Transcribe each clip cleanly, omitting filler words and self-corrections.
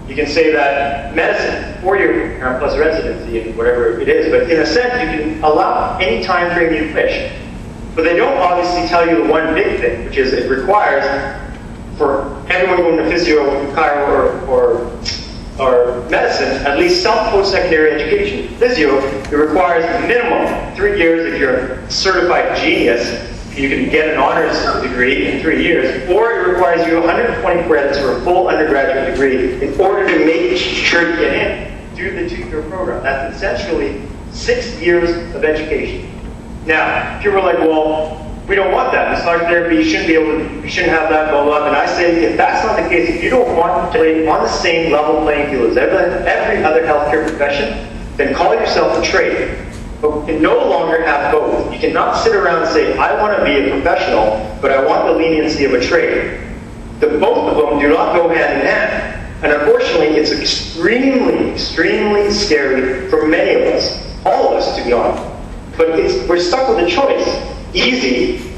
You can say that medicine, 4-year parent plus residency, and whatever it is, but in a sense, you can allow any time frame you wish. But they don't obviously tell you the one big thing, which is it requires for everyone going to physio, chiro, or medicine, at least some post-secondary education. Physio, it requires minimum 3 years if you're a certified genius. You can get an honors degree in 3 years, or it requires you 120 credits for a full undergraduate degree in order to make sure you get in through the 2-year program. That's essentially 6 years of education. Now, people are like, well, we don't want that. Massage therapy, you shouldn't have that, blah, blah. And I say, if that's not the case, if you don't want to play on the same level playing field as every other healthcare profession, then call yourself a trade. But we can no longer have both. You cannot sit around and say, I want to be a professional, but I want the leniency of a trade. Both of them do not go hand in hand. And unfortunately, it's extremely, extremely scary for many of us, all of us to be honest. But we're stuck with a choice, easy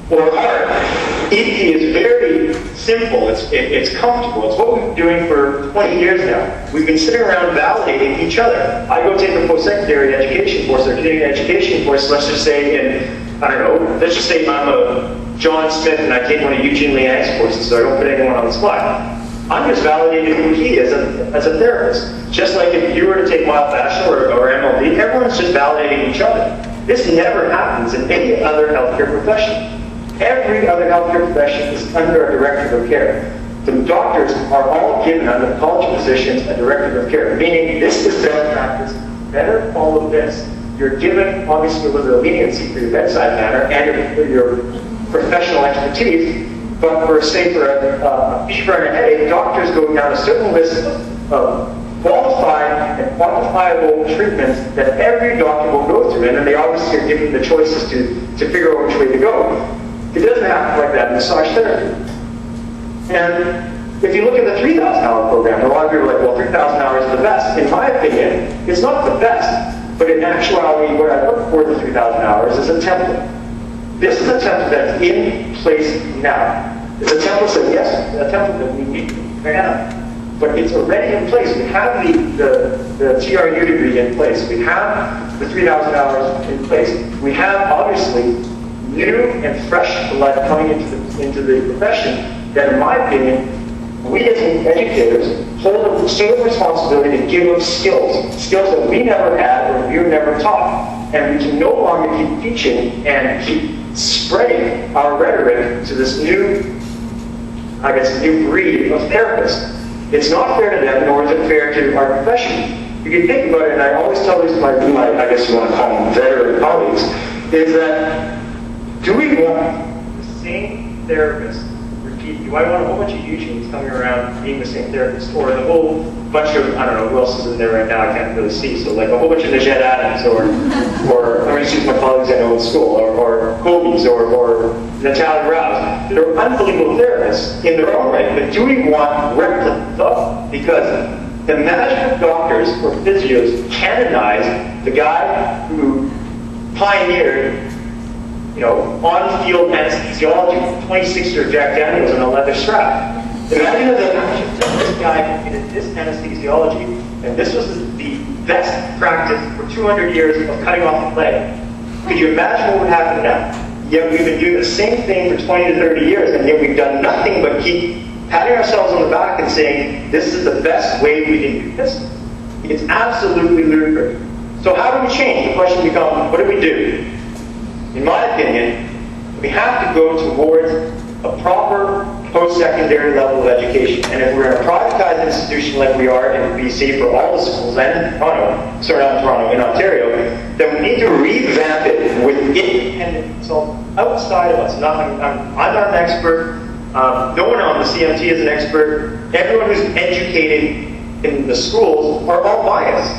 or hard. Easy is very simple, it's comfortable, it's what we've been doing for 20 years now. We've been sitting around validating each other. I go take a post-secondary education course or Canadian education course, let's just say let's just say I'm a John Smith and I take one of Eugene Liang's courses so I don't put anyone on the spot. I'm just validating who he is as a therapist. Just like if you were to take Mild Bachelor or MLD, everyone's just validating each other. This never happens in any other healthcare profession. Every other healthcare profession is under a directive of care. The doctors are all given, under the college of physicians, a directive of care, meaning this is best practice, better follow this. You're given, obviously, a little bit of leniency for your bedside manner and your professional expertise, but for, say, for a fever and a headache, doctors go down a certain list of qualified and quantifiable treatments that every doctor will go through, and then they obviously are given the choices to figure out which way to go. It doesn't happen like that in massage therapy. And if you look at the 3,000-hour program, a lot of people are like, well, 3,000 hours is the best. In my opinion, it's not the best, but in actuality, what I look for the 3,000 hours is a template. This is a template that's in place now. It's a template a template that we need right now. But it's already in place. We have the TRU degree in place. We have the 3,000 hours in place. We have, obviously, new and fresh blood coming into the profession that, in my opinion, we as educators hold a sort of responsibility to give them skills that we never had or we were never taught. And we can no longer keep teaching and keep spreading our rhetoric to this new breed of therapists. It's not fair to them, nor is it fair to our profession. You can think about it, and I always tell this to my I guess you want to call them veteran colleagues, is that do we want the same therapist repeat? Do I want a whole bunch of Eugenes coming around being the same therapist, or the whole bunch of, I don't know, who else is in there right now, I can't really see, so like a whole bunch of Najed Adams, or I'm going to use my colleagues I know in school, or Kobe's, or Natalia Rouse. They're unbelievable therapists in their own right, but do we want replicas of? Because imagine if doctors or physios canonize the guy who pioneered on-field anesthesiology, 26-year Jack Daniels in a leather strap. Imagine if this guy did this anesthesiology, and this was the best practice for 200 years of cutting off the leg. Could you imagine what would happen now? Yet we've been doing the same thing for 20 to 30 years, and yet we've done nothing but keep patting ourselves on the back and saying, this is the best way we can do this. It's absolutely ludicrous. So how do we change? The question becomes, what do we do? In my opinion, we have to go towards a proper post-secondary level of education. And if we're in a privatized institution like we are in BC for all the schools and in Ontario, then we need to revamp it with independent consultants outside of us. I'm not an expert. No one on the CMT is an expert. Everyone who's educated in the schools are all biased.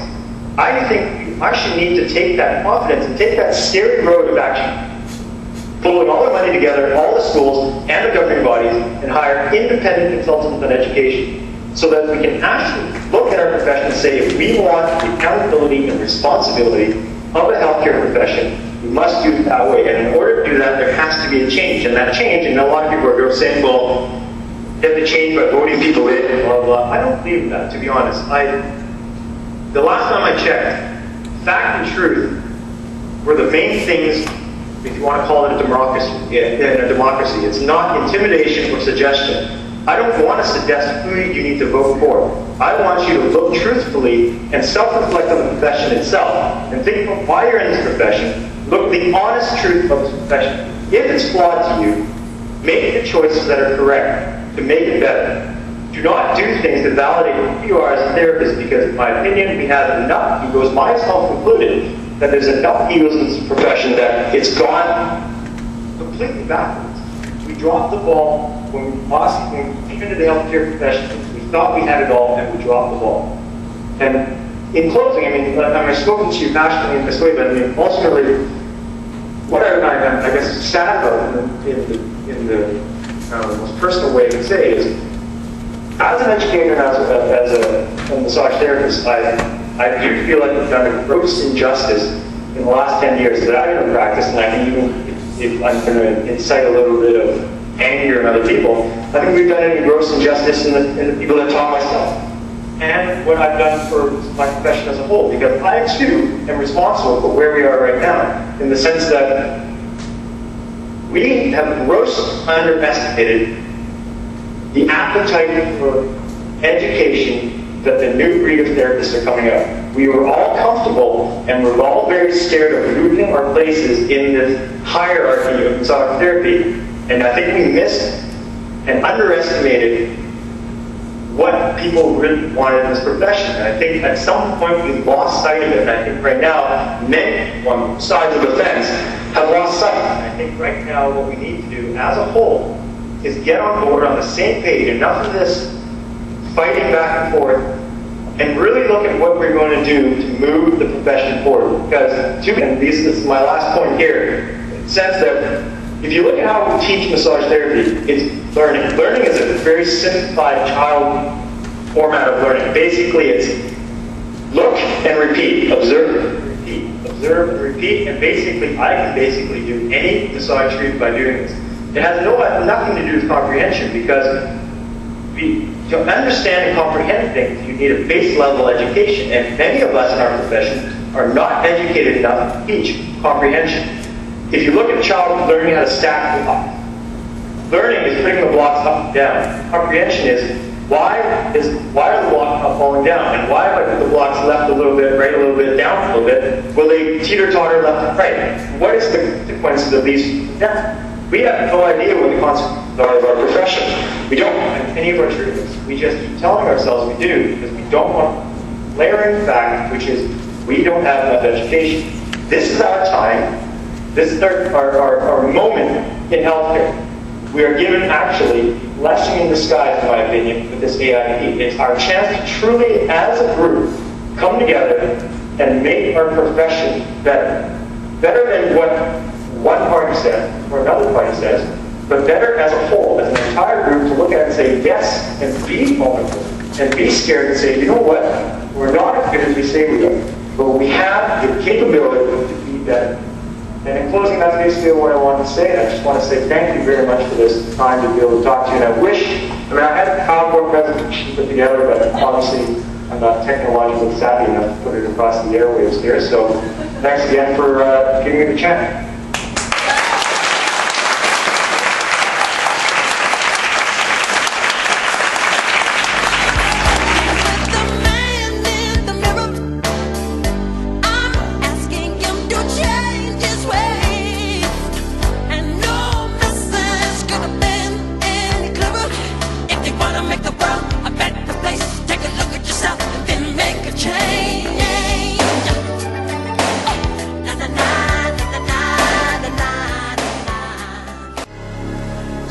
I think I should need to take that confidence and take that scary road of action, pulling all the money together, all the schools and the governing bodies, and hire independent consultants on education, so that we can actually look at our profession and say, if we want the accountability and responsibility of a healthcare profession, we must do it that way. And in order to do that, there has to be a change. And that change, and a lot of people are saying, well, get the change by voting people in, blah, blah. I don't believe in that, to be honest. The last time I checked, fact and truth were the main things, if you want to call it a democracy. In a democracy, it's not intimidation or suggestion. I don't want to suggest who you need to vote for. I want you to look truthfully and self-reflect on the profession itself and think about why you're in this profession. Look at the honest truth of this profession. If it's flawed to you, make the choices that are correct to make it better. Do not do things to validate who you are as a therapist, because in my opinion, we have enough egos, myself included, that there's enough egos in this profession that it's gone completely backwards. We dropped the ball when we came into the healthcare profession. We thought we had it all, and we dropped the ball. And in closing, I mean, I've spoken to you passionately in this way, but I mean, ultimately, what I guess sad about in the most personal way to say is, as an educator and as a massage therapist, I do feel like we've done a gross injustice in the last 10 years that I've been in practice, and I can even, if I'm going to incite a little bit of anger in other people, I think we've done any gross injustice in the people that taught myself. And what I've done for my profession as a whole, because I too am responsible for where we are right now, in the sense that we have grossly underestimated the appetite for education that the new breed of therapists are coming out. We were all comfortable and we're all very scared of losing our places in this hierarchy of massage therapy. And I think we missed and underestimated what people really wanted in this profession. And I think at some point we lost sight of it. And I think right now, many on sides of the fence have lost sight. And I think right now what we need to do as a whole is get on board on the same page. Enough of this fighting back and forth, and really look at what we're going to do to move the profession forward. Because, and this is my last point here, in the sense that if you look at how we teach massage therapy, it's learning. Learning is a very simplified child format of learning. Basically, it's look and repeat, observe, repeat, observe and repeat, and basically, I can basically do any massage treatment by doing this. It has nothing to do with comprehension, because to understand and comprehend things, you need a base level education, and many of us in our profession are not educated enough to teach comprehension. If you look at a child learning how to stack blocks, learning is putting the blocks up and down. Comprehension is why are the blocks not falling down, and why if I put the blocks left a little bit, right a little bit, down a little bit, will they teeter-totter left and right? What is the consequences of these down? We have no idea what the consequences are of our profession. We don't have any of our treatments. We just keep telling ourselves we do, because we don't want layering fact, which is we don't have enough education. This is our time. This is our moment in healthcare. We are given actually blessing in disguise, in my opinion, with this AIP. It's our chance to truly, as a group, come together and make our profession better. Better than what one party says or another party says, but better as a whole, as an entire group, to look at it and say yes, and be vulnerable, and be scared and say, you know what, we're not as good as we say we are, but we have the capability to be better. And in closing, that's basically what I wanted to say. And I just want to say thank you very much for this time to be able to talk to you. And I had a PowerPoint presentation put together, but obviously I'm not technologically savvy enough to put it across the airwaves here. So thanks again for giving me the chance.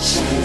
Change.